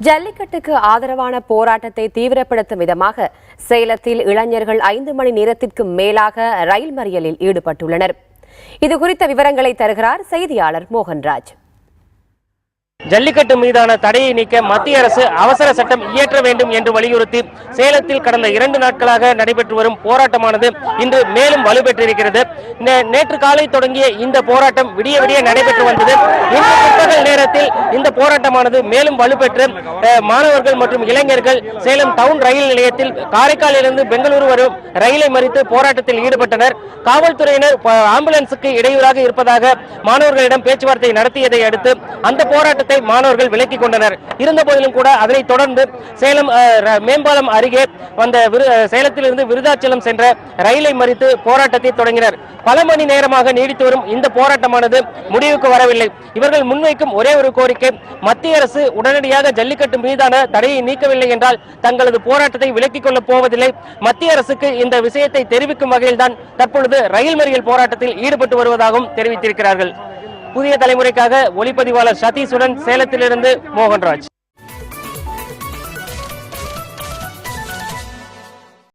ஜல்லிக்கட்டுக்கு ஆதரவான போராட்டத்தை தீவிரப்படுத்தும் விதமாக சேலத்தில் இளைஞர்கள் 5 மணி நேரத்திற்கு மேலாக ரயில் மறியலில் ஈடுபட்டுள்ளனர். இதுகுறித்த விவரங்களை தருகிறார் செய்தியாளர் மோகன்ராஜ். ஜல்லிக்கட்டு மீதான தடையை நீக்க மத்திய அரசு அவசர சட்டம் இயற்ற வேண்டும் என்று வலியுறுத்தி சேலத்தில் கடந்த 2 நாட்களாக நடைபெற்று வரும் போராட்டமானது இன்று மேலும் வலுப்பெற்றிருக்கிறது. நேற்று காலை தொடங்கிய இந்த போராட்டம் விடிய விடிய நடைபெற்று வந்தது. இன்று பிற்பகல் நேரத்தில் இந்த போராட்டமானது மேலும் வலுப்பெற்று மாணவர்கள் மற்றும் இளைஞர்கள் சேலம் டவுன் ரயில் நிலையத்தில் காரைக்காலிலிருந்து பெங்களூரு வரும் ரயிலை மறித்து போராட்டத்தில் ஈடுபட்டனர். காவல்துறையினர் ஆம்புலன்ஸுக்கு இடையூறாக இருப்பதாக மாணவர்களிடம் பேச்சுவார்த்தை நடத்தியதை அடுத்து அந்த போராட்டத்தை மாணவர்கள் விலக்கிக் கொண்டனர். இருந்த போதிலும் கூட அதனைத் தொடர்ந்து சேலம் மேம்பாலம் அருகே வந்த சேலத்திலிருந்து விருதாச்சலம் சென்ற ரயிலை மறித்து போராட்டத்தை தொடங்கினர். பல மணி நேரமாக நீடித்து வரும் இந்த போராட்டமானது முடிவுக்கு வரவில்லை. இவர்கள் முன்வைக்கும் ஒரே ஒரு கோரிக்கை, மத்திய அரசு உடனடியாக ஜல்லிக்கட்டு மீதான தடையை நீக்கவில்லை என்றால் தங்களது போராட்டத்தை விலக்கிக் கொள்ளப் போவதில்லை. மத்திய அரசுக்கு இந்த விஷயத்தை தெரிவிக்கும் வகையில் தான் தற்பொழுது ரயில் மறியல் போராட்டத்தில் ஈடுபட்டு வருவதாகவும் தெரிவித்திருக்கிறார்கள். புதிய தலைமுறைக்காக ஒளிப்பதிவாளர் சதீஷுடன் சேலத்திலிருந்து மோகன்ராஜ்.